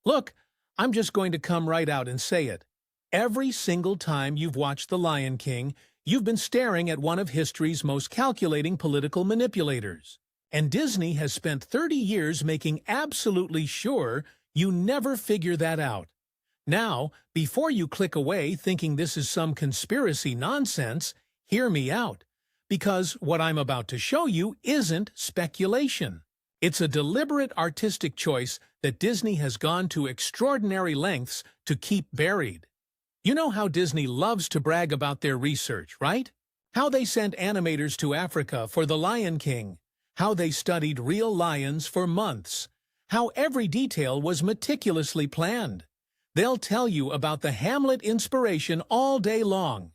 Look, I'm just going to come right out and say it. Every single time you've watched The Lion King, you've been staring at one of history's most calculating political manipulators. And Disney has spent 30 years making absolutely sure you never figure that out. Now, before you click away thinking this is some conspiracy nonsense, hear me out. Because what I'm about to show you isn't speculation. It's a deliberate artistic choice that Disney has gone to extraordinary lengths to keep buried. You know how Disney loves to brag about their research, right? How they sent animators to Africa for The Lion King. How they studied real lions for months. How every detail was meticulously planned. They'll tell you about the Hamlet inspiration all day long.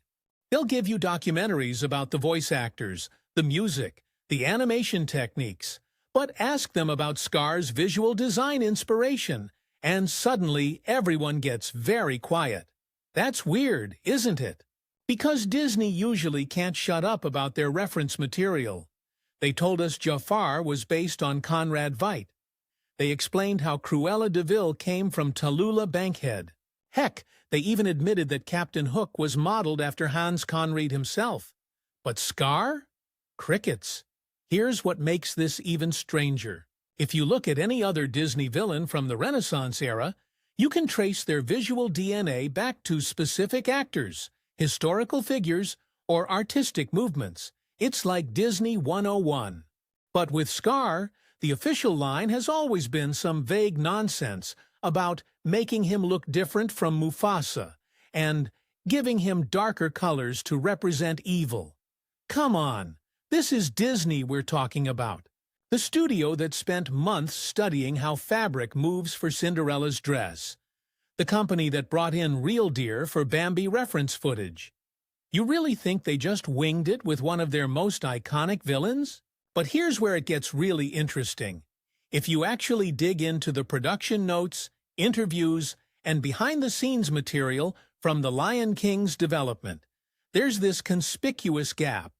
They'll give you documentaries about the voice actors, the music, the animation techniques. But ask them about Scar's visual design inspiration, and suddenly everyone gets very quiet. That's weird, isn't it? Because Disney usually can't shut up about their reference material. They told us Jafar was based on Conrad Veidt. They explained how Cruella de Vil came from Tallulah Bankhead. Heck, they even admitted that Captain Hook was modeled after Hans Conried himself. But Scar? Crickets. Here's what makes this even stranger. If you look at any other Disney villain from the Renaissance era, you can trace their visual DNA back to specific actors, historical figures, or artistic movements. It's like Disney 101. But with Scar, the official line has always been some vague nonsense about making him look different from Mufasa and giving him darker colors to represent evil. Come on, this is Disney we're talking about. The studio that spent months studying how fabric moves for Cinderella's dress. The company that brought in real deer for Bambi reference footage. You really think they just winged it with one of their most iconic villains? But here's where it gets really interesting. If you actually dig into the production notes, interviews, and behind-the-scenes material from The Lion King's development, there's this conspicuous gap.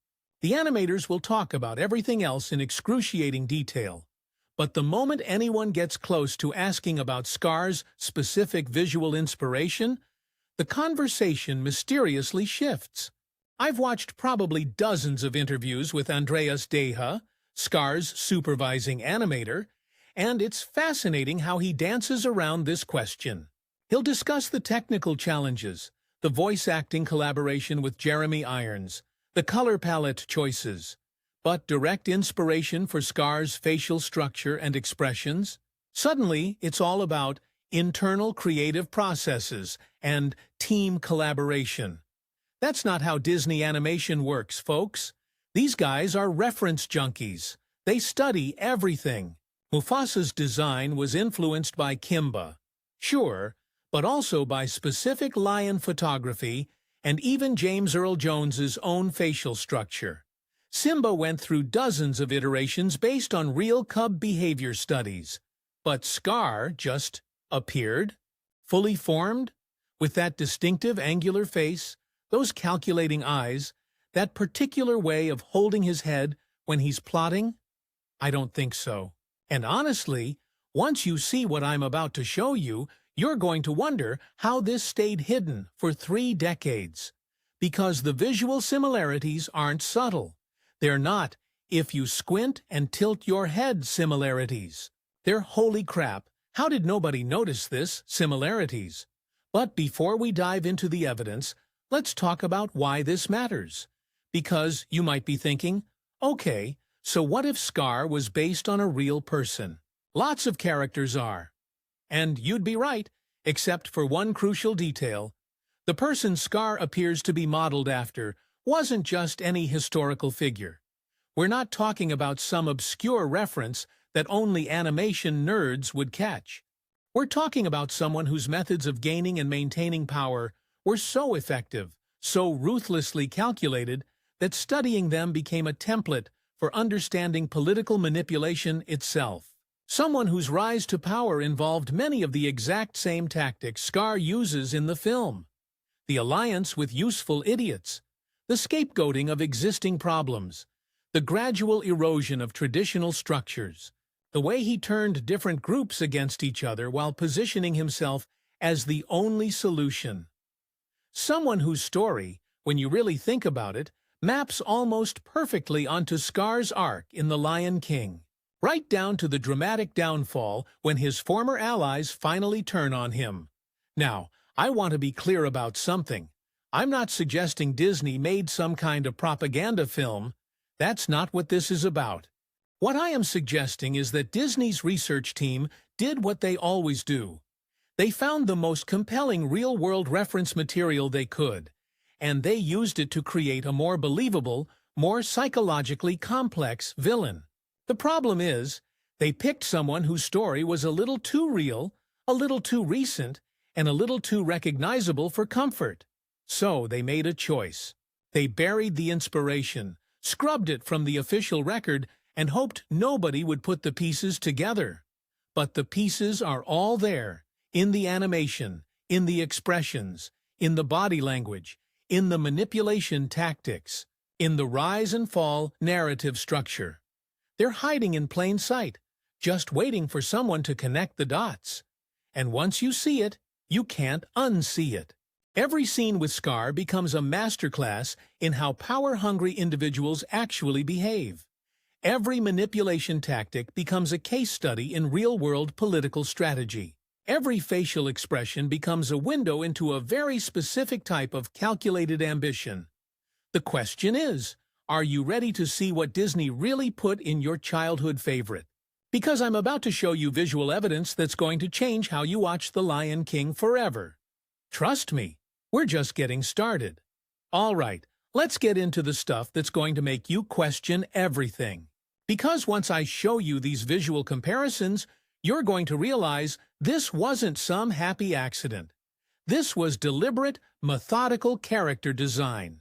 The animators will talk about everything else in excruciating detail. But the moment anyone gets close to asking about Scar's specific visual inspiration, the conversation mysteriously shifts. I've watched probably dozens of interviews with Andreas Deha, Scar's supervising animator, and it's fascinating how he dances around this question. He'll discuss the technical challenges, the voice acting collaboration with Jeremy Irons, the color palette choices, but direct inspiration for Scar's facial structure and expressions. Suddenly, it's all about internal creative processes and team collaboration. That's not how Disney animation works, folks. These guys are reference junkies. They study everything. Mufasa's design was influenced by Kimba, sure, but also by specific lion photography and even James Earl Jones's own facial structure. Simba went through dozens of iterations based on real cub behavior studies. But Scar just appeared, fully formed, with that distinctive angular face, those calculating eyes, that particular way of holding his head when he's plotting? I don't think so. And honestly, once you see what I'm about to show you, you're going to wonder how this stayed hidden for 3 decades. Because the visual similarities aren't subtle. They're not, if you squint and tilt your head, similarities. They're holy crap, how did nobody notice this similarities? But before we dive into the evidence, let's talk about why this matters. Because you might be thinking, okay, so what if Scar was based on a real person? Lots of characters are. And you'd be right, except for one crucial detail. The person Scar appears to be modeled after wasn't just any historical figure. We're not talking about some obscure reference that only animation nerds would catch. We're talking about someone whose methods of gaining and maintaining power were so effective, so ruthlessly calculated, that studying them became a template for understanding political manipulation itself. Someone whose rise to power involved many of the exact same tactics Scar uses in the film. The alliance with useful idiots, the scapegoating of existing problems, the gradual erosion of traditional structures. The way he turned different groups against each other while positioning himself as the only solution. Someone whose story, when you really think about it, maps almost perfectly onto Scar's arc in The Lion King. Right down to the dramatic downfall when his former allies finally turn on him. Now, I want to be clear about something. I'm not suggesting Disney made some kind of propaganda film. That's not what this is about. What I am suggesting is that Disney's research team did what they always do. They found the most compelling real-world reference material they could, and they used it to create a more believable, more psychologically complex villain. The problem is, they picked someone whose story was a little too real, a little too recent, and a little too recognizable for comfort. So they made a choice. They buried the inspiration, scrubbed it from the official record, and hoped nobody would put the pieces together. But the pieces are all there, in the animation, in the expressions, in the body language, in the manipulation tactics, in the rise and fall narrative structure. They're hiding in plain sight, just waiting for someone to connect the dots. And once you see it, you can't unsee it. Every scene with Scar becomes a masterclass in how power-hungry individuals actually behave. Every manipulation tactic becomes a case study in real-world political strategy. Every facial expression becomes a window into a very specific type of calculated ambition. The question is, are you ready to see what Disney really put in your childhood favorite? Because I'm about to show you visual evidence that's going to change how you watch The Lion King forever. Trust me, we're just getting started. All right, let's get into the stuff that's going to make you question everything. Because once I show you these visual comparisons, you're going to realize this wasn't some happy accident. This was deliberate, methodical character design.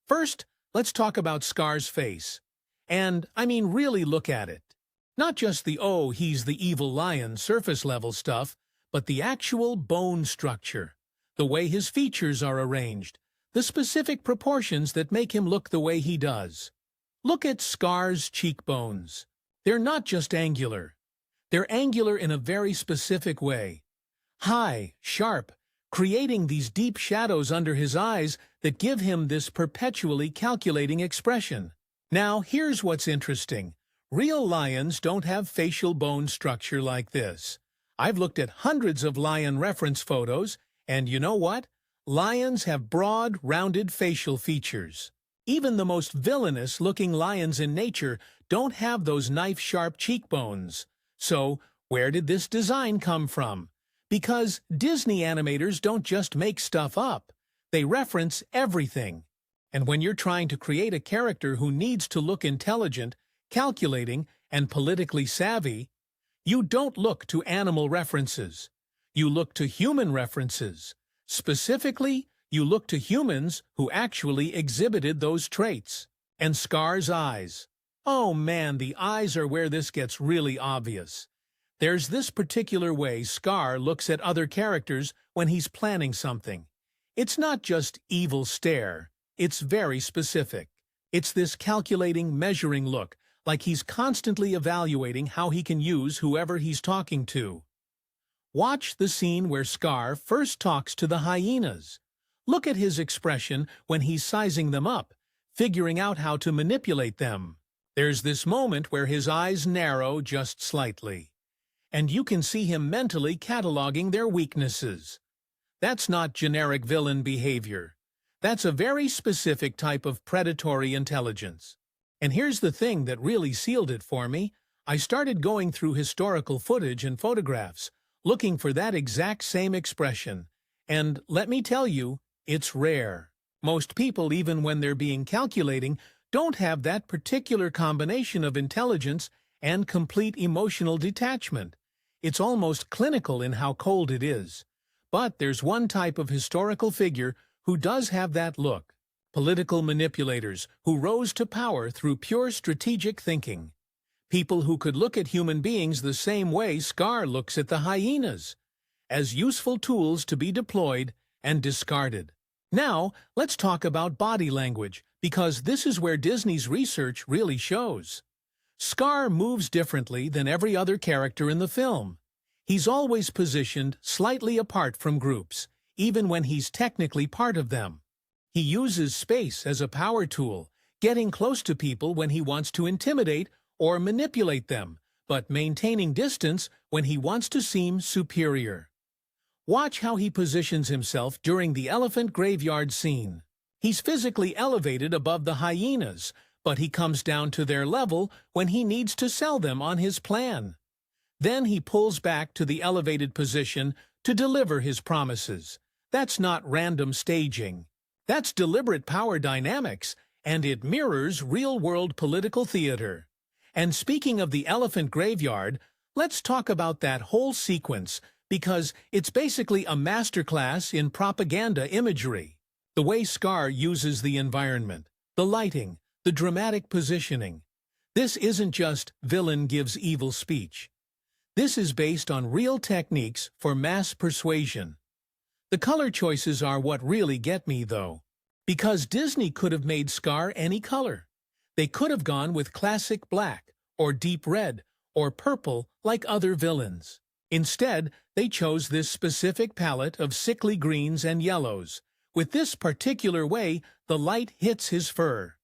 First, let's talk about Scar's face. And, I mean, really look at it. Not just the "oh, he's the evil lion" surface-level stuff, but the actual bone structure, the way his features are arranged, the specific proportions that make him look the way he does. Look at Scar's cheekbones. They're not just angular. They're angular in a very specific way. High, sharp, creating these deep shadows under his eyes that give him this perpetually calculating expression. Now, here's what's interesting. Real lions don't have facial bone structure like this. I've looked at hundreds of lion reference photos, and you know what? Lions have broad, rounded facial features. Even the most villainous-looking lions in nature don't have those knife-sharp cheekbones. So, where did this design come from? Because Disney animators don't just make stuff up. They reference everything. And when you're trying to create a character who needs to look intelligent, calculating, and politically savvy, you don't look to animal references. You look to human references. Specifically, you look to humans who actually exhibited those traits. And Scar's eyes. Oh man, the eyes are where this gets really obvious. There's this particular way Scar looks at other characters when he's planning something. It's not just evil stare. It's very specific. It's this calculating, measuring look, like he's constantly evaluating how he can use whoever he's talking to. Watch the scene where Scar first talks to the hyenas. Look at his expression when he's sizing them up, figuring out how to manipulate them. There's this moment where his eyes narrow just slightly, and you can see him mentally cataloging their weaknesses. That's not generic villain behavior. That's a very specific type of predatory intelligence. And here's the thing that really sealed it for me. I started going through historical footage and photographs, looking for that exact same expression. And let me tell you, it's rare. Most people, even when they're being calculating, don't have that particular combination of intelligence and complete emotional detachment. It's almost clinical in how cold it is. But there's one type of historical figure who does have that look. Political manipulators who rose to power through pure strategic thinking. People who could look at human beings the same way Scar looks at the hyenas, as useful tools to be deployed and discarded. Now, let's talk about body language, because this is where Disney's research really shows. Scar moves differently than every other character in the film. He's always positioned slightly apart from groups, even when he's technically part of them. He uses space as a power tool, getting close to people when he wants to intimidate or manipulate them, but maintaining distance when he wants to seem superior. Watch how he positions himself during the elephant graveyard scene. He's physically elevated above the hyenas, but he comes down to their level when he needs to sell them on his plan. Then he pulls back to the elevated position to deliver his promises. That's not random staging. That's deliberate power dynamics, and it mirrors real-world political theater. And speaking of the elephant graveyard, let's talk about that whole sequence, because it's basically a masterclass in propaganda imagery. The way Scar uses the environment, the lighting, the dramatic positioning. This isn't just villain gives evil speech. This is based on real techniques for mass persuasion. The color choices are what really get me, though. Because Disney could have made Scar any color. They could have gone with classic black, or deep red, or purple like other villains. Instead, they chose this specific palette of sickly greens and yellows. With this particular way, the light hits his fur.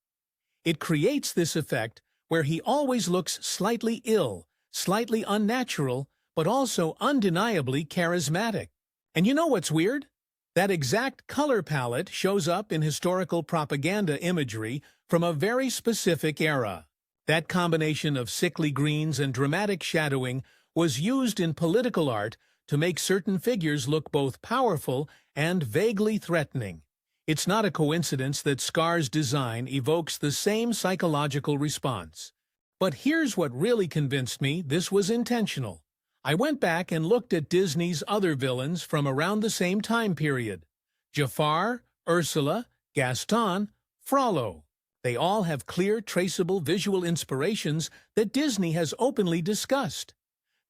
It creates this effect where he always looks slightly ill, slightly unnatural, but also undeniably charismatic. And you know what's weird? That exact color palette shows up in historical propaganda imagery from a very specific era. That combination of sickly greens and dramatic shadowing was used in political art to make certain figures look both powerful and vaguely threatening. It's not a coincidence that Scar's design evokes the same psychological response. But here's what really convinced me this was intentional. I went back and looked at Disney's other villains from around the same time period. Jafar, Ursula, Gaston, Frollo. They all have clear, traceable visual inspirations that Disney has openly discussed.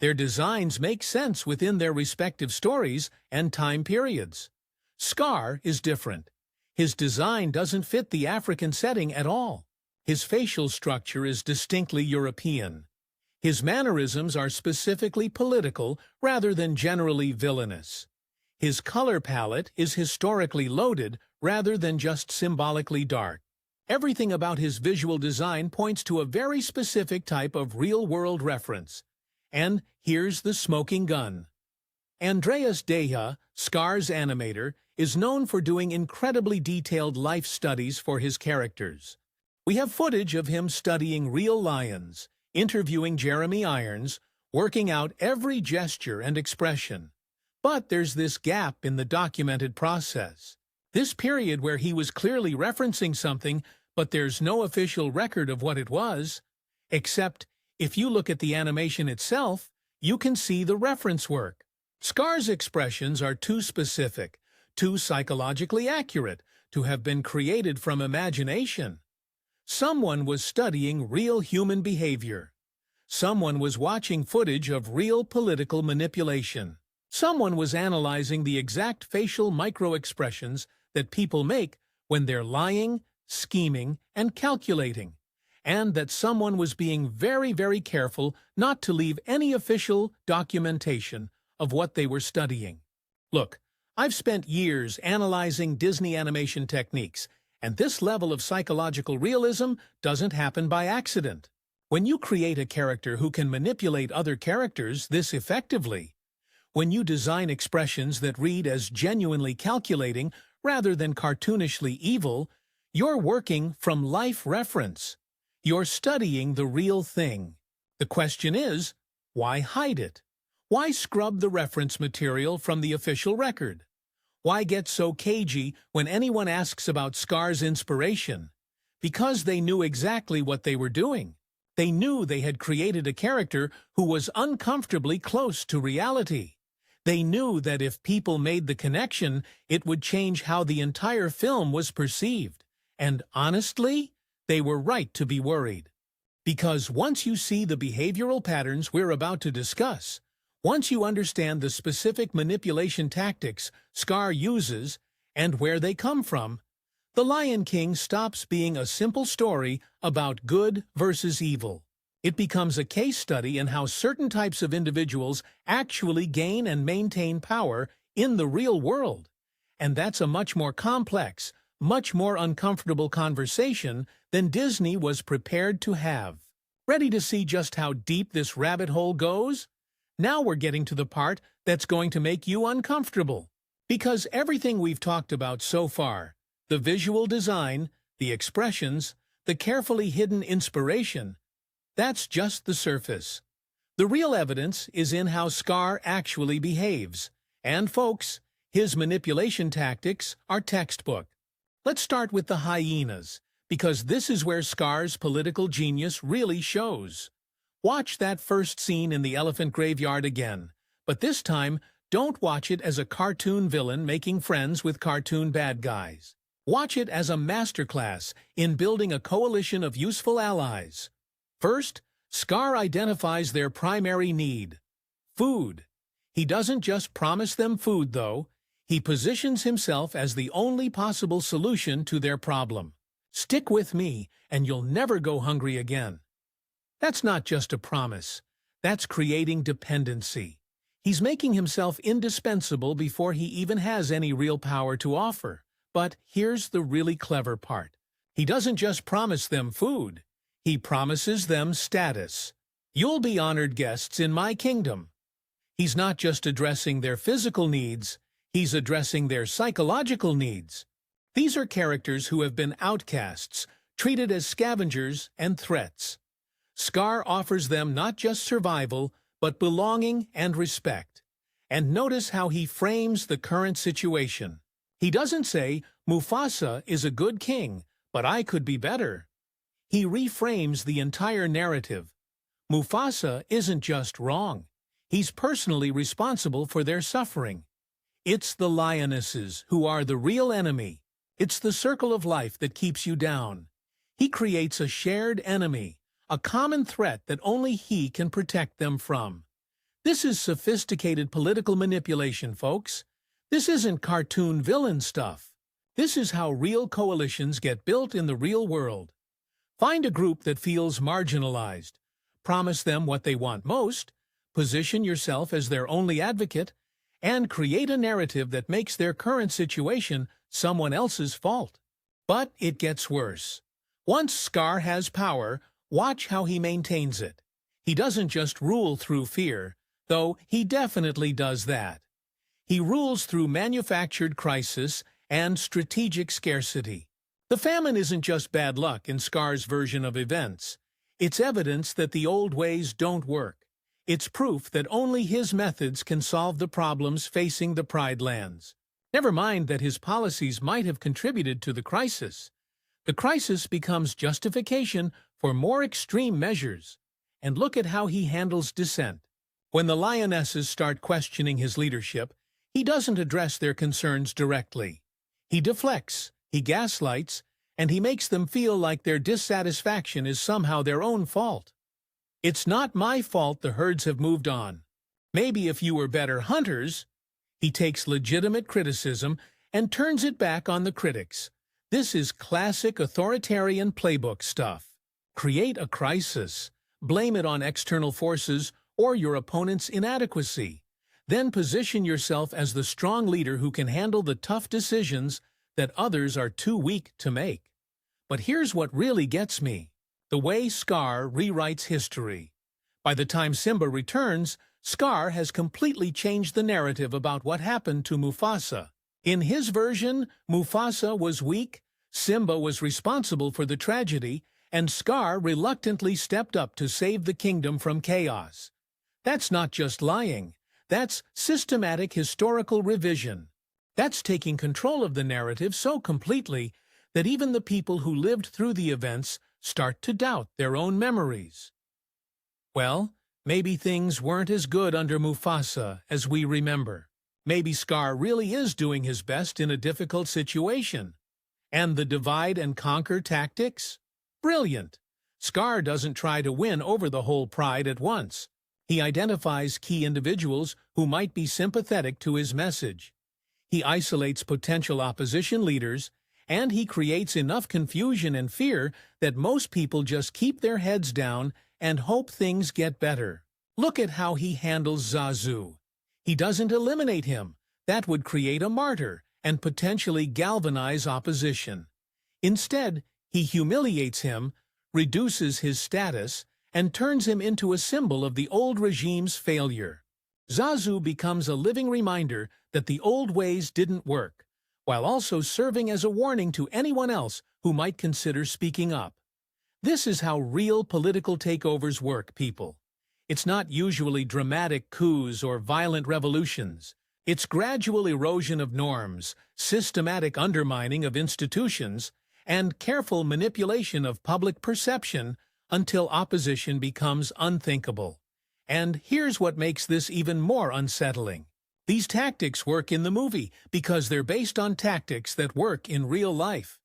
Their designs make sense within their respective stories and time periods. Scar is different. His design doesn't fit the African setting at all. His facial structure is distinctly European. His mannerisms are specifically political rather than generally villainous. His color palette is historically loaded rather than just symbolically dark. Everything about his visual design points to a very specific type of real-world reference. And here's the smoking gun. Andreas Deja, Scar's animator, is known for doing incredibly detailed life studies for his characters. We have footage of him studying real lions, interviewing Jeremy Irons, working out every gesture and expression. But there's this gap in the documented process. This period where he was clearly referencing something, but there's no official record of what it was. Except, if you look at the animation itself, you can see the reference work. Scar's expressions are too specific, too psychologically accurate to have been created from imagination. Someone was studying real human behavior. Someone was watching footage of real political manipulation. Someone was analyzing the exact facial micro-expressions that people make when they're lying, scheming, and calculating. And that someone was being very, very careful not to leave any official documentation of what they were studying. Look, I've spent years analyzing Disney animation techniques, and this level of psychological realism doesn't happen by accident. When you create a character who can manipulate other characters this effectively, when you design expressions that read as genuinely calculating rather than cartoonishly evil, you're working from life reference. You're studying the real thing. The question is, why hide it? Why scrub the reference material from the official record? Why get so cagey when anyone asks about Scar's inspiration? Because they knew exactly what they were doing. They knew they had created a character who was uncomfortably close to reality. They knew that if people made the connection, it would change how the entire film was perceived. And honestly, they were right to be worried. Because once you see the behavioral patterns we're about to discuss, once you understand the specific manipulation tactics Scar uses and where they come from, The Lion King stops being a simple story about good versus evil. It becomes a case study in how certain types of individuals actually gain and maintain power in the real world. And that's a much more complex, much more uncomfortable conversation than Disney was prepared to have. Ready to see just how deep this rabbit hole goes? Now we're getting to the part that's going to make you uncomfortable. Because everything we've talked about so far, the visual design, the expressions, the carefully hidden inspiration, that's just the surface. The real evidence is in how Scar actually behaves. And folks, his manipulation tactics are textbook. Let's start with the hyenas, because this is where Scar's political genius really shows. Watch that first scene in the elephant graveyard again, but this time, don't watch it as a cartoon villain making friends with cartoon bad guys. Watch it as a masterclass in building a coalition of useful allies. First, Scar identifies their primary need: food. He doesn't just promise them food, though. He positions himself as the only possible solution to their problem. Stick with me, and you'll never go hungry again. That's not just a promise. That's creating dependency. He's making himself indispensable before he even has any real power to offer. But here's the really clever part. He doesn't just promise them food. He promises them status. You'll be honored guests in my kingdom. He's not just addressing their physical needs, he's addressing their psychological needs. These are characters who have been outcasts, treated as scavengers and threats. Scar offers them not just survival, but belonging and respect. And notice how he frames the current situation. He doesn't say, Mufasa is a good king, but I could be better. He reframes the entire narrative. Mufasa isn't just wrong. He's personally responsible for their suffering. It's the lionesses who are the real enemy. It's the circle of life that keeps you down. He creates a shared enemy, a common threat that only he can protect them from. This is sophisticated political manipulation, folks. This isn't cartoon villain stuff. This is how real coalitions get built in the real world. Find a group that feels marginalized. Promise them what they want most. Position yourself as their only advocate, and create a narrative that makes their current situation someone else's fault. But it gets worse. Once Scar has power, watch how he maintains it. He doesn't just rule through fear, though he definitely does that. He rules through manufactured crisis and strategic scarcity. The famine isn't just bad luck in Scar's version of events. It's evidence that the old ways don't work. It's proof that only his methods can solve the problems facing the Pride Lands. Never mind that his policies might have contributed to the crisis. The crisis becomes justification for more extreme measures. And look at how he handles dissent. When the lionesses start questioning his leadership, he doesn't address their concerns directly. He deflects, he gaslights, and he makes them feel like their dissatisfaction is somehow their own fault. It's not my fault the herds have moved on. Maybe if you were better hunters. He takes legitimate criticism and turns it back on the critics. This is classic authoritarian playbook stuff. Create a crisis, blame it on external forces or your opponent's inadequacy. Then position yourself as the strong leader who can handle the tough decisions that others are too weak to make. But here's what really gets me: the way Scar rewrites history. By the time Simba returns, Scar has completely changed the narrative about what happened to Mufasa. In his version, Mufasa was weak, Simba was responsible for the tragedy, and Scar reluctantly stepped up to save the kingdom from chaos. That's not just lying. That's systematic historical revision. That's taking control of the narrative so completely that even the people who lived through the events start to doubt their own memories. Well, maybe things weren't as good under Mufasa as we remember. Maybe Scar really is doing his best in a difficult situation. And the divide and conquer tactics? Brilliant! Scar doesn't try to win over the whole pride at once. He identifies key individuals who might be sympathetic to his message. He isolates potential opposition leaders, and he creates enough confusion and fear that most people just keep their heads down and hope things get better. Look at how he handles Zazu. He doesn't eliminate him. That would create a martyr and potentially galvanize opposition. Instead, he humiliates him, reduces his status, and turns him into a symbol of the old regime's failure. Zazu becomes a living reminder that the old ways didn't work, while also serving as a warning to anyone else who might consider speaking up. This is how real political takeovers work, people. It's not usually dramatic coups or violent revolutions. It's gradual erosion of norms, systematic undermining of institutions, and careful manipulation of public perception until opposition becomes unthinkable. And here's what makes this even more unsettling. These tactics work in the movie because they're based on tactics that work in real life.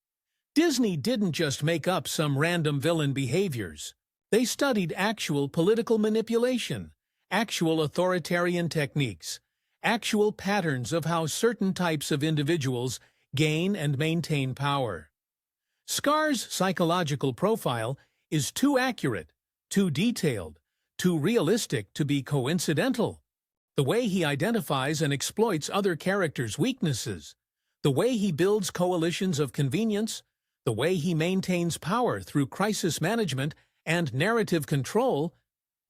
Disney didn't just make up some random villain behaviors. They studied actual political manipulation, actual authoritarian techniques, actual patterns of how certain types of individuals gain and maintain power. Scar's psychological profile is too accurate, too detailed, too realistic to be coincidental. The way he identifies and exploits other characters' weaknesses, the way he builds coalitions of convenience, the way he maintains power through crisis management and narrative control,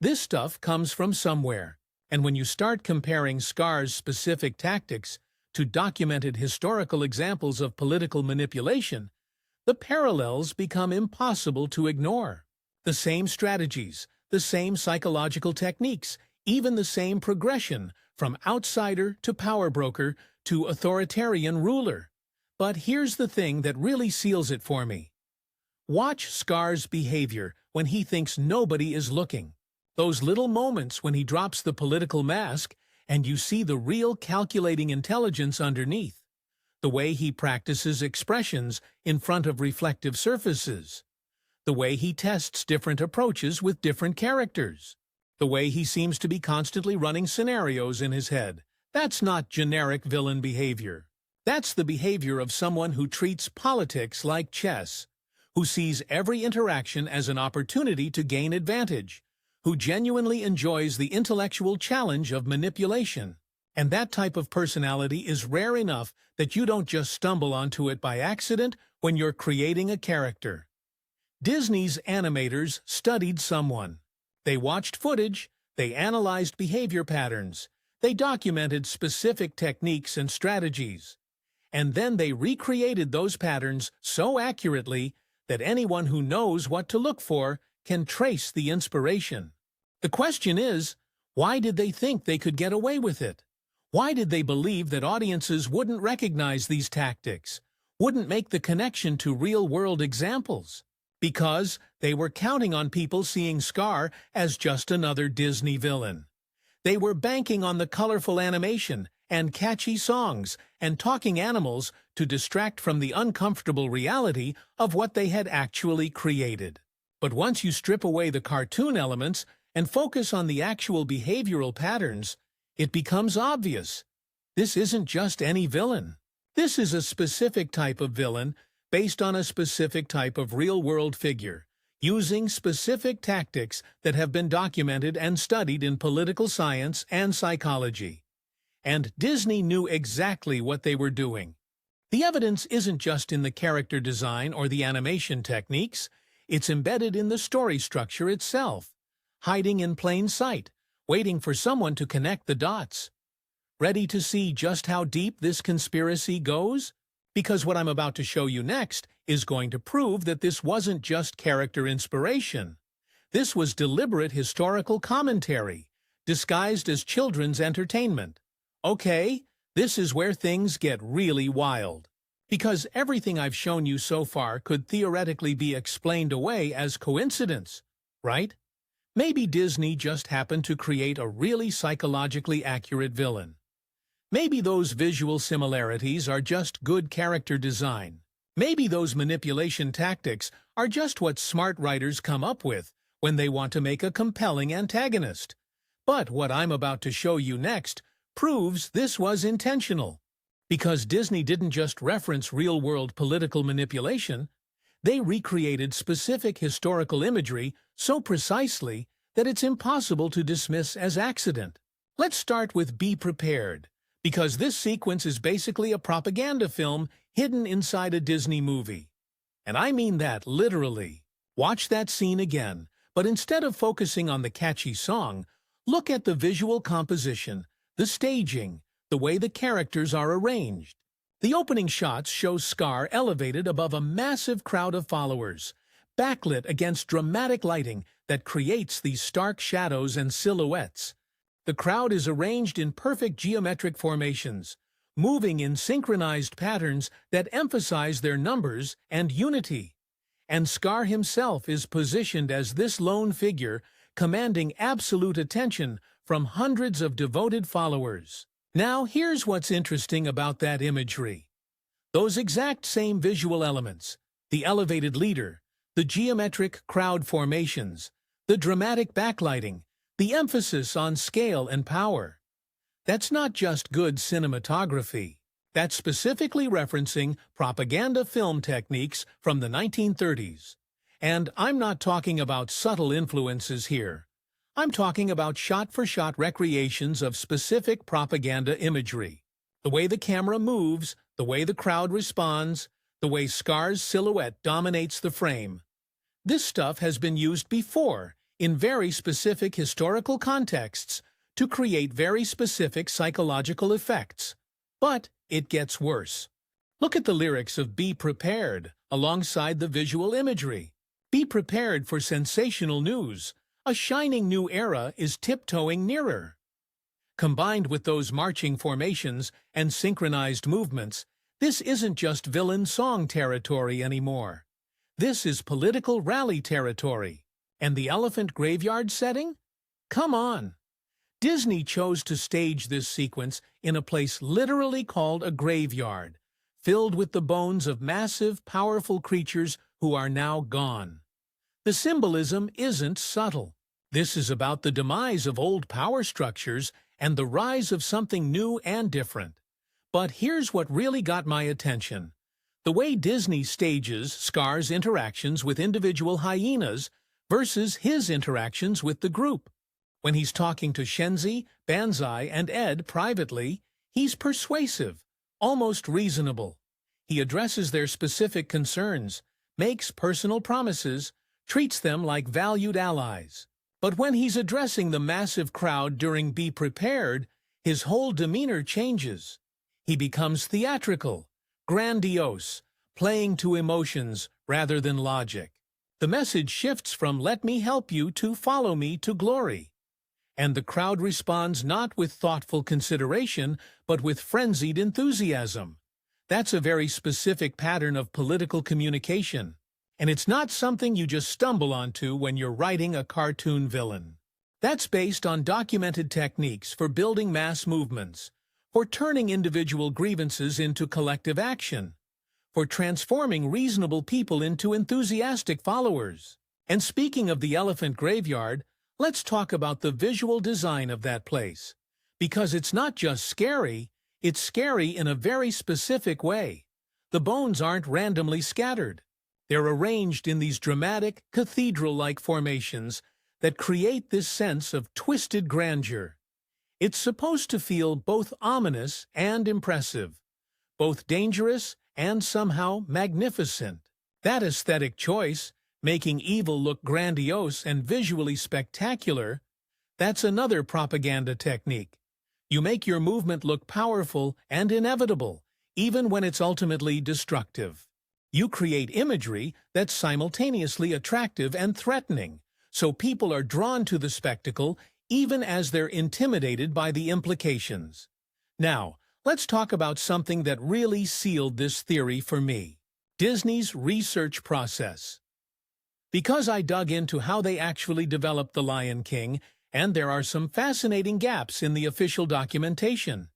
this stuff comes from somewhere. And when you start comparing Scar's specific tactics to documented historical examples of political manipulation, the parallels become impossible to ignore. The same strategies, the same psychological techniques, even the same progression from outsider to power broker to authoritarian ruler. But here's the thing that really seals it for me. Watch Scar's behavior when he thinks nobody is looking. Those little moments when he drops the political mask and you see the real calculating intelligence underneath. The way he practices expressions in front of reflective surfaces. The way he tests different approaches with different characters. The way he seems to be constantly running scenarios in his head. That's not generic villain behavior. That's the behavior of someone who treats politics like chess, who sees every interaction as an opportunity to gain advantage, who genuinely enjoys the intellectual challenge of manipulation. And that type of personality is rare enough that you don't just stumble onto it by accident when you're creating a character. Disney's animators studied someone. They watched footage, they analyzed behavior patterns, they documented specific techniques and strategies, and then they recreated those patterns so accurately that anyone who knows what to look for can trace the inspiration. The question is, why did they think they could get away with it? Why did they believe that audiences wouldn't recognize these tactics, wouldn't make the connection to real-world examples? Because they were counting on people seeing Scar as just another Disney villain. They were banking on the colorful animation and catchy songs and talking animals to distract from the uncomfortable reality of what they had actually created. But once you strip away the cartoon elements and focus on the actual behavioral patterns, it becomes obvious. This isn't just any villain. This is a specific type of villain based on a specific type of real-world figure, using specific tactics that have been documented and studied in political science and psychology. And Disney knew exactly what they were doing. The evidence isn't just in the character design or the animation techniques, it's embedded in the story structure itself, hiding in plain sight, waiting for someone to connect the dots. Ready to see just how deep this conspiracy goes? Because what I'm about to show you next is going to prove that this wasn't just character inspiration. This was deliberate historical commentary, disguised as children's entertainment. Okay, this is where things get really wild. Because everything I've shown you so far could theoretically be explained away as coincidence, right? Maybe Disney just happened to create a really psychologically accurate villain. Maybe those visual similarities are just good character design. Maybe those manipulation tactics are just what smart writers come up with when they want to make a compelling antagonist. But what I'm about to show you next proves this was intentional. Because Disney didn't just reference real-world political manipulation, They recreated specific historical imagery so precisely that it's impossible to dismiss as accident. Let's start with Be Prepared, because this sequence is basically a propaganda film hidden inside a Disney movie. And I mean that literally. Watch that scene again, but instead of focusing on the catchy song, look at the visual composition, the staging, the way the characters are arranged. The opening shots show Scar elevated above a massive crowd of followers, backlit against dramatic lighting that creates these stark shadows and silhouettes. The crowd is arranged in perfect geometric formations, moving in synchronized patterns that emphasize their numbers and unity. And Scar himself is positioned as this lone figure, commanding absolute attention from hundreds of devoted followers. Now, here's what's interesting about that imagery. Those exact same visual elements, the elevated leader, the geometric crowd formations, the dramatic backlighting, the emphasis on scale and power. That's not just good cinematography. That's specifically referencing propaganda film techniques from the 1930s. And I'm not talking about subtle influences here. I'm talking about shot-for-shot recreations of specific propaganda imagery. The way the camera moves, the way the crowd responds, the way Scar's silhouette dominates the frame. This stuff has been used before in very specific historical contexts to create very specific psychological effects. But it gets worse. Look at the lyrics of Be Prepared alongside the visual imagery. Be prepared for sensational news. A shining new era is tiptoeing nearer. Combined with those marching formations and synchronized movements, this isn't just villain song territory anymore. This is political rally territory. And the elephant graveyard setting? Come on! Disney chose to stage this sequence in a place literally called a graveyard, filled with the bones of massive, powerful creatures who are now gone. The symbolism isn't subtle. This is about the demise of old power structures and the rise of something new and different. But here's what really got my attention. The way Disney stages Scar's interactions with individual hyenas versus his interactions with the group. When he's talking to Shenzi, Banzai, and Ed privately, he's persuasive, almost reasonable. He addresses their specific concerns, makes personal promises, treats them like valued allies. But when he's addressing the massive crowd during Be Prepared, his whole demeanor changes. He becomes theatrical, grandiose, playing to emotions rather than logic. The message shifts from "let me help you" to "follow me to glory." And the crowd responds not with thoughtful consideration, but with frenzied enthusiasm. That's a very specific pattern of political communication. And it's not something you just stumble onto when you're writing a cartoon villain. That's based on documented techniques for building mass movements, for turning individual grievances into collective action, for transforming reasonable people into enthusiastic followers. And speaking of the elephant graveyard, let's talk about the visual design of that place. Because it's not just scary, it's scary in a very specific way. The bones aren't randomly scattered. They're arranged in these dramatic, cathedral-like formations that create this sense of twisted grandeur. It's supposed to feel both ominous and impressive, both dangerous and somehow magnificent. That aesthetic choice, making evil look grandiose and visually spectacular, that's another propaganda technique. You make your movement look powerful and inevitable, even when it's ultimately destructive. You create imagery that's simultaneously attractive and threatening, so people are drawn to the spectacle even as they're intimidated by the implications. Now, let's talk about something that really sealed this theory for me: Disney's research process. Because I dug into how they actually developed The Lion King, and there are some fascinating gaps in the official documentation.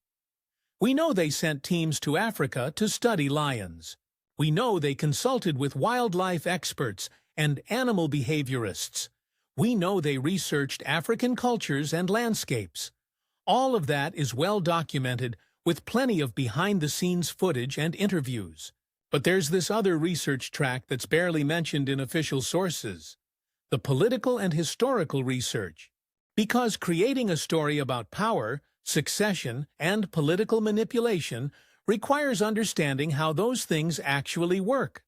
We know they sent teams to Africa to study lions. We know they consulted with wildlife experts and animal behaviorists. We know they researched African cultures and landscapes. All of that is well documented with plenty of behind-the-scenes footage and interviews. But there's this other research track that's barely mentioned in official sources: the political and historical research. Because creating a story about power, succession, and political manipulation requires understanding how those things actually work.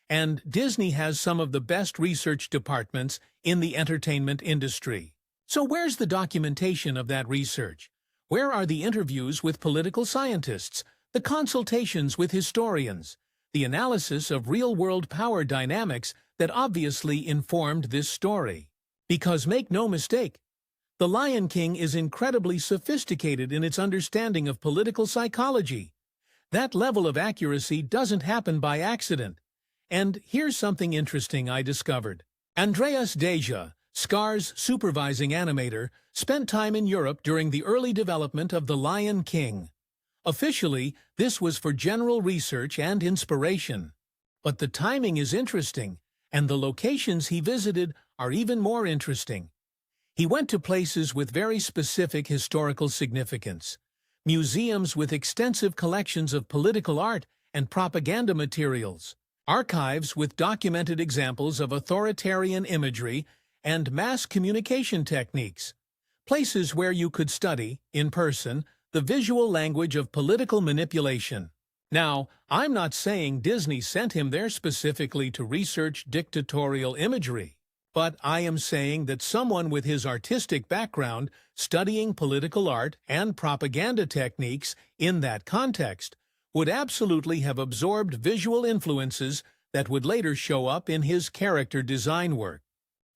And Disney has some of the best research departments in the entertainment industry. So where's the documentation of that research? Where are the interviews with political scientists, the consultations with historians, the analysis of real-world power dynamics that obviously informed this story? Because make no mistake, The Lion King is incredibly sophisticated in its understanding of political psychology. That level of accuracy doesn't happen by accident. And here's something interesting I discovered. Andreas Deja, Scar's supervising animator, spent time in Europe during the early development of The Lion King. Officially, this was for general research and inspiration. But the timing is interesting, and the locations he visited are even more interesting. He went to places with very specific historical significance, museums with extensive collections of political art and propaganda materials, archives with documented examples of authoritarian imagery and mass communication techniques, places where you could study, in person, the visual language of political manipulation. Now, I'm not saying Disney sent him there specifically to research dictatorial imagery, but I am saying that someone with his artistic background studying political art and propaganda techniques in that context would absolutely have absorbed visual influences that would later show up in his character design work.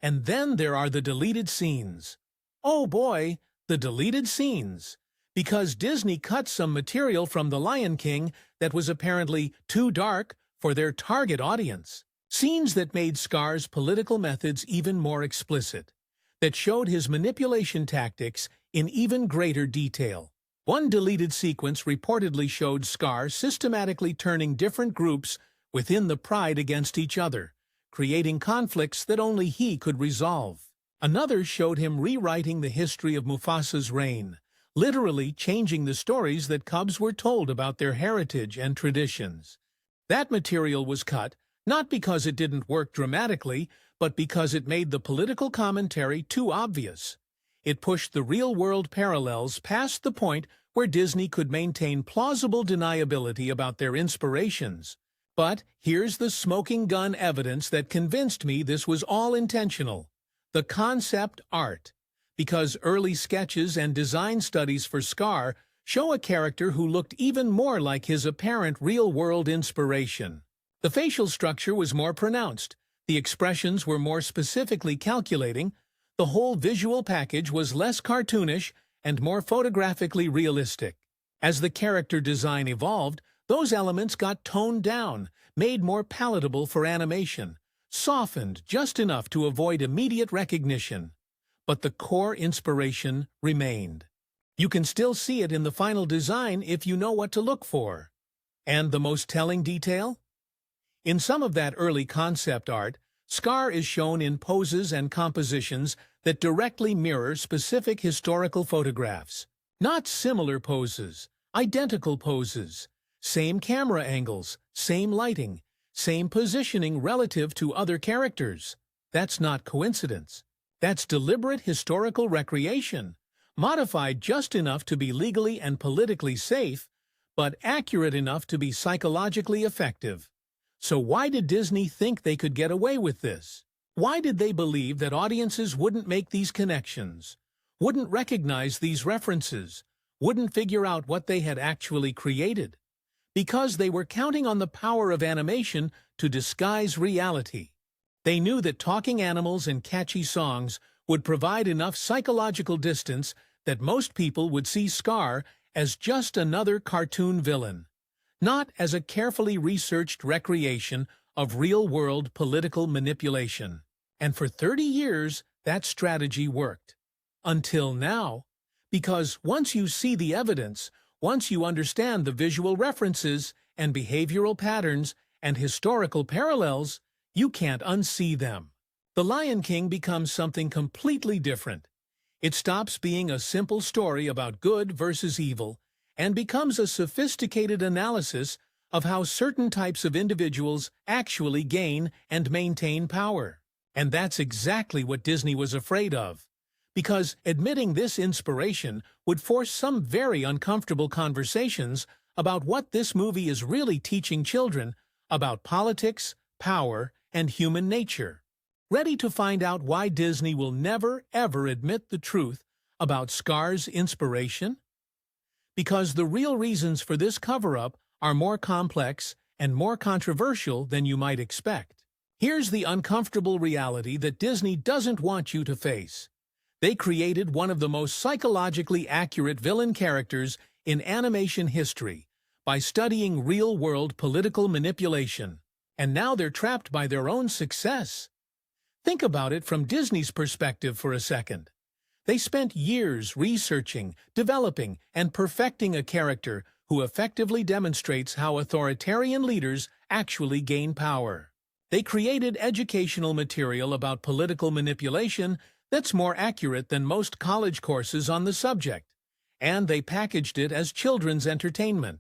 And then there are the deleted scenes. Oh boy, the deleted scenes. Because Disney cut some material from The Lion King that was apparently too dark for their target audience. Scenes that made Scar's political methods even more explicit, that showed his manipulation tactics in even greater detail. One deleted sequence reportedly showed Scar systematically turning different groups within the Pride against each other, creating conflicts that only he could resolve. Another showed him rewriting the history of Mufasa's reign, literally changing the stories that cubs were told about their heritage and traditions. That material was cut not because it didn't work dramatically, but because it made the political commentary too obvious. It pushed the real-world parallels past the point where Disney could maintain plausible deniability about their inspirations. But here's the smoking gun evidence that convinced me this was all intentional: the concept art. Because early sketches and design studies for Scar show a character who looked even more like his apparent real-world inspiration. The facial structure was more pronounced, the expressions were more specifically calculating, the whole visual package was less cartoonish and more photographically realistic. As the character design evolved, those elements got toned down, made more palatable for animation, softened just enough to avoid immediate recognition. But the core inspiration remained. You can still see it in the final design if you know what to look for. And the most telling detail? In some of that early concept art, Scar is shown in poses and compositions that directly mirror specific historical photographs. Not similar poses, identical poses. Same camera angles, same lighting, same positioning relative to other characters. That's not coincidence. That's deliberate historical recreation, modified just enough to be legally and politically safe, but accurate enough to be psychologically effective. So why did Disney think they could get away with this? Why did they believe that audiences wouldn't make these connections, wouldn't recognize these references, wouldn't figure out what they had actually created? Because they were counting on the power of animation to disguise reality. They knew that talking animals and catchy songs would provide enough psychological distance that most people would see Scar as just another cartoon villain, not as a carefully researched recreation of real-world political manipulation. And for 30 years, that strategy worked. Until now. Because once you see the evidence, once you understand the visual references and behavioral patterns and historical parallels, you can't unsee them. The Lion King becomes something completely different. It stops being a simple story about good versus evil and becomes a sophisticated analysis of how certain types of individuals actually gain and maintain power. And that's exactly what Disney was afraid of, because admitting this inspiration would force some very uncomfortable conversations about what this movie is really teaching children about politics, power, and human nature. Ready to find out why Disney will never, ever admit the truth about Scar's inspiration? Because the real reasons for this cover-up are more complex and more controversial than you might expect. Here's the uncomfortable reality that Disney doesn't want you to face. They created one of the most psychologically accurate villain characters in animation history by studying real-world political manipulation, and now they're trapped by their own success. Think about it from Disney's perspective for a second. They spent years researching, developing, and perfecting a character who effectively demonstrates how authoritarian leaders actually gain power. They created educational material about political manipulation that's more accurate than most college courses on the subject, and they packaged it as children's entertainment.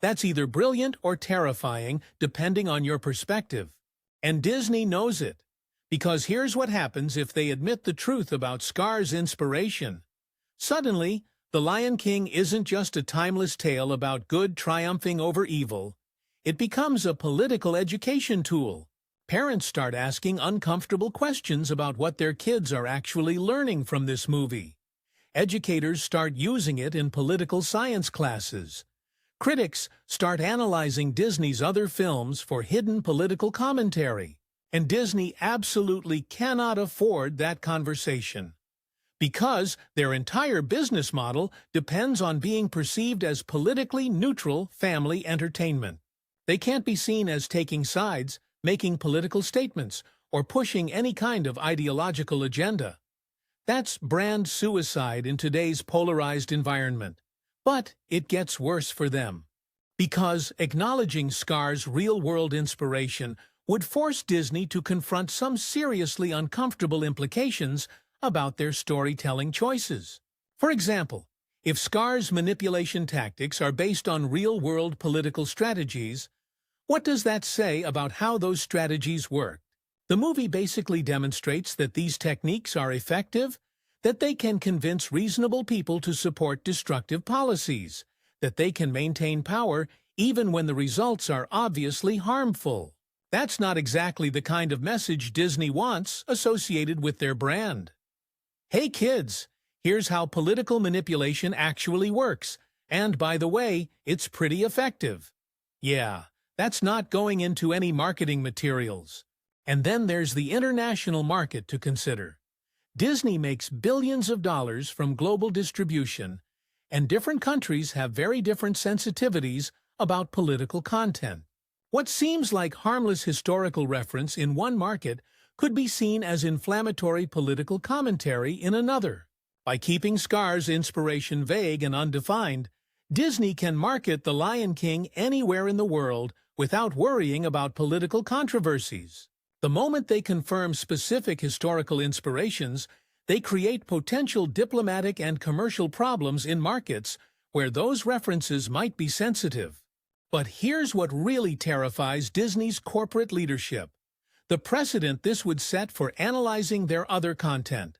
That's either brilliant or terrifying, depending on your perspective. And Disney knows it. Because here's what happens if they admit the truth about Scar's inspiration. Suddenly, The Lion King isn't just a timeless tale about good triumphing over evil. It becomes a political education tool. Parents start asking uncomfortable questions about what their kids are actually learning from this movie. Educators start using it in political science classes. Critics start analyzing Disney's other films for hidden political commentary. And Disney absolutely cannot afford that conversation. Because their entire business model depends on being perceived as politically neutral family entertainment. They can't be seen as taking sides, making political statements, or pushing any kind of ideological agenda. That's brand suicide in today's polarized environment. But it gets worse for them. Because acknowledging Scar's real-world inspiration would force Disney to confront some seriously uncomfortable implications about their storytelling choices. For example, if Scar's manipulation tactics are based on real-world political strategies, what does that say about how those strategies work? The movie basically demonstrates that these techniques are effective, that they can convince reasonable people to support destructive policies, that they can maintain power even when the results are obviously harmful. That's not exactly the kind of message Disney wants associated with their brand. Hey kids, here's how political manipulation actually works, and by the way, it's pretty effective. Yeah, that's not going into any marketing materials. And then there's the international market to consider. Disney makes billions of dollars from global distribution, and different countries have very different sensitivities about political content. What seems like harmless historical reference in one market could be seen as inflammatory political commentary in another. By keeping Scar's inspiration vague and undefined, Disney can market The Lion King anywhere in the world without worrying about political controversies. The moment they confirm specific historical inspirations, they create potential diplomatic and commercial problems in markets where those references might be sensitive. But here's what really terrifies Disney's corporate leadership: the precedent this would set for analyzing their other content.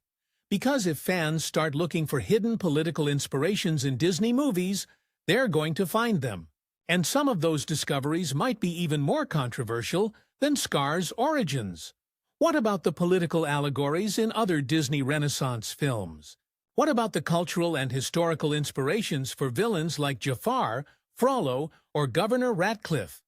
Because if fans start looking for hidden political inspirations in Disney movies, they're going to find them. And some of those discoveries might be even more controversial than Scar's origins. What about the political allegories in other Disney Renaissance films? What about the cultural and historical inspirations for villains like Jafar, Frollo, or Governor Ratcliffe?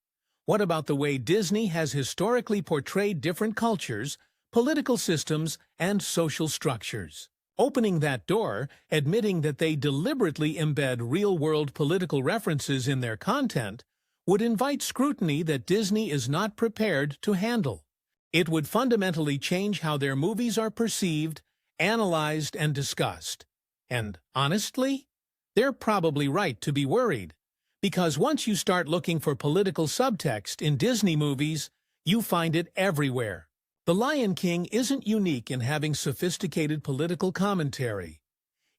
What about the way Disney has historically portrayed different cultures, political systems, and social structures? Opening that door, admitting that they deliberately embed real-world political references in their content, would invite scrutiny that Disney is not prepared to handle. It would fundamentally change how their movies are perceived, analyzed, and discussed. And honestly, they're probably right to be worried. Because once you start looking for political subtext in Disney movies, you find it everywhere. The Lion King isn't unique in having sophisticated political commentary.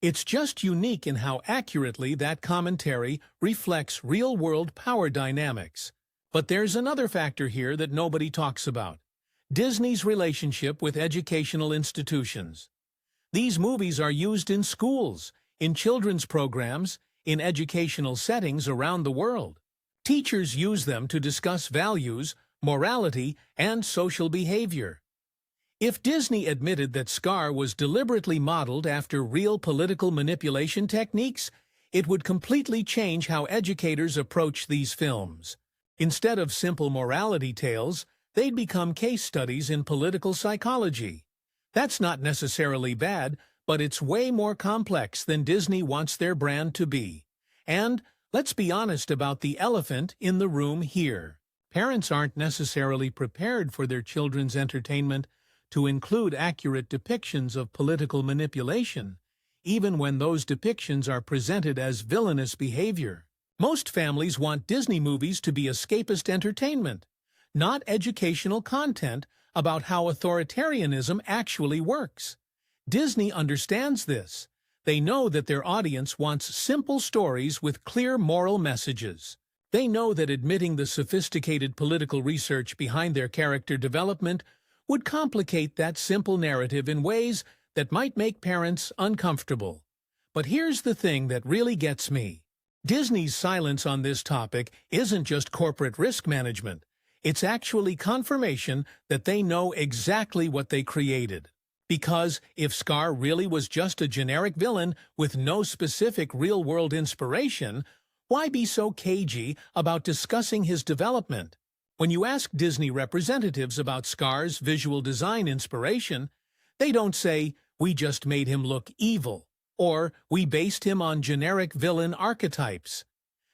It's just unique in how accurately that commentary reflects real-world power dynamics. But there's another factor here that nobody talks about: Disney's relationship with educational institutions. These movies are used in schools, in children's programs, in educational settings around the world. Teachers use them to discuss values, morality, and social behavior. If Disney admitted that Scar was deliberately modeled after real political manipulation techniques, it would completely change how educators approach these films. Instead of simple morality tales, they'd become case studies in political psychology. That's not necessarily bad, but it's way more complex than Disney wants their brand to be. And let's be honest about the elephant in the room here. Parents aren't necessarily prepared for their children's entertainment to include accurate depictions of political manipulation, even when those depictions are presented as villainous behavior. Most families want Disney movies to be escapist entertainment, not educational content about how authoritarianism actually works. Disney understands this. They know that their audience wants simple stories with clear moral messages. They know that admitting the sophisticated political research behind their character development would complicate that simple narrative in ways that might make parents uncomfortable. But here's the thing that really gets me. Disney's silence on this topic isn't just corporate risk management. It's actually confirmation that they know exactly what they created. Because if Scar really was just a generic villain with no specific real-world inspiration, why be so cagey about discussing his development? When you ask Disney representatives about Scar's visual design inspiration, they don't say, "We just made him look evil," or "We based him on generic villain archetypes."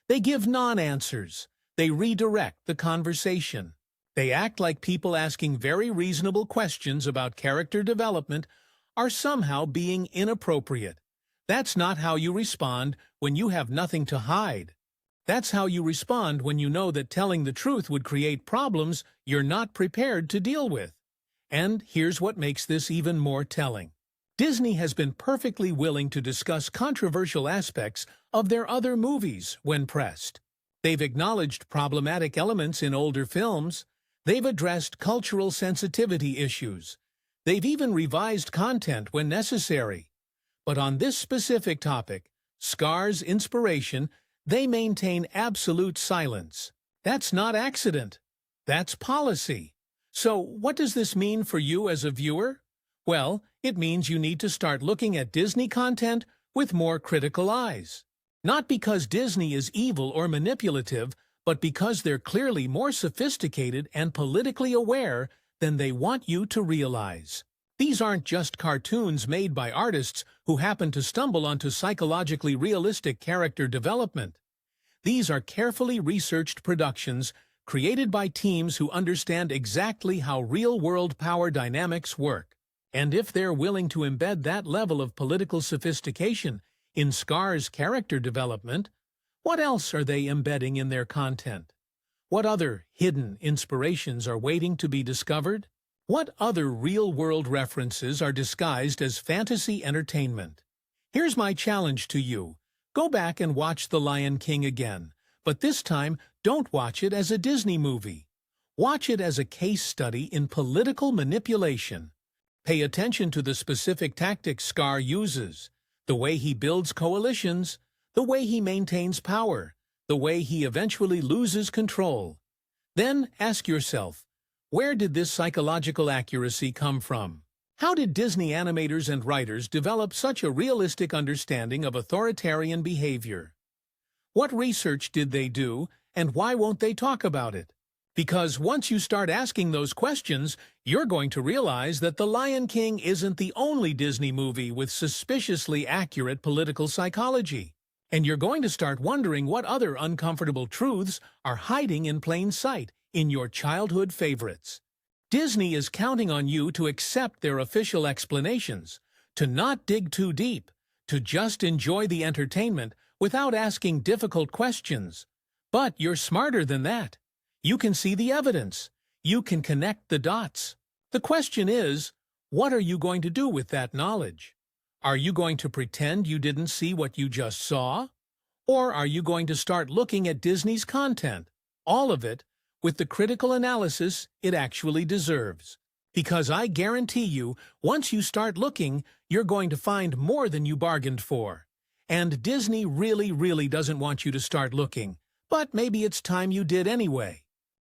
They give non-answers. They redirect the conversation. They act like people asking very reasonable questions about character development are somehow being inappropriate. That's not how you respond when you have nothing to hide. That's how you respond when you know that telling the truth would create problems you're not prepared to deal with. And here's what makes this even more telling. Disney has been perfectly willing to discuss controversial aspects of their other movies when pressed. They've acknowledged problematic elements in older films. They've addressed cultural sensitivity issues. They've even revised content when necessary. But on this specific topic, Scar's inspiration, they maintain absolute silence. That's not accident. That's policy. So what does this mean for you as a viewer? Well, it means you need to start looking at Disney content with more critical eyes. Not because Disney is evil or manipulative, but because they're clearly more sophisticated and politically aware than they want you to realize. These aren't just cartoons made by artists who happen to stumble onto psychologically realistic character development. These are carefully researched productions created by teams who understand exactly how real-world power dynamics work. And if they're willing to embed that level of political sophistication in Scar's character development, what else are they embedding in their content? What other hidden inspirations are waiting to be discovered? What other real-world references are disguised as fantasy entertainment? Here's my challenge to you. Go back and watch The Lion King again, but this time don't watch it as a Disney movie. Watch it as a case study in political manipulation. Pay attention to the specific tactics Scar uses, the way he builds coalitions, the way he maintains power, the way he eventually loses control. Then ask yourself, where did this psychological accuracy come from? How did Disney animators and writers develop such a realistic understanding of authoritarian behavior? What research did they do, and why won't they talk about it? Because once you start asking those questions, you're going to realize that The Lion King isn't the only Disney movie with suspiciously accurate political psychology. And you're going to start wondering what other uncomfortable truths are hiding in plain sight in your childhood favorites. Disney is counting on you to accept their official explanations, to not dig too deep, to just enjoy the entertainment without asking difficult questions. But you're smarter than that. You can see the evidence. You can connect the dots. The question is, what are you going to do with that knowledge? Are you going to pretend you didn't see what you just saw? Or are you going to start looking at Disney's content, all of it, with the critical analysis it actually deserves? Because I guarantee you, once you start looking, you're going to find more than you bargained for. And Disney really doesn't want you to start looking, but maybe it's time you did anyway.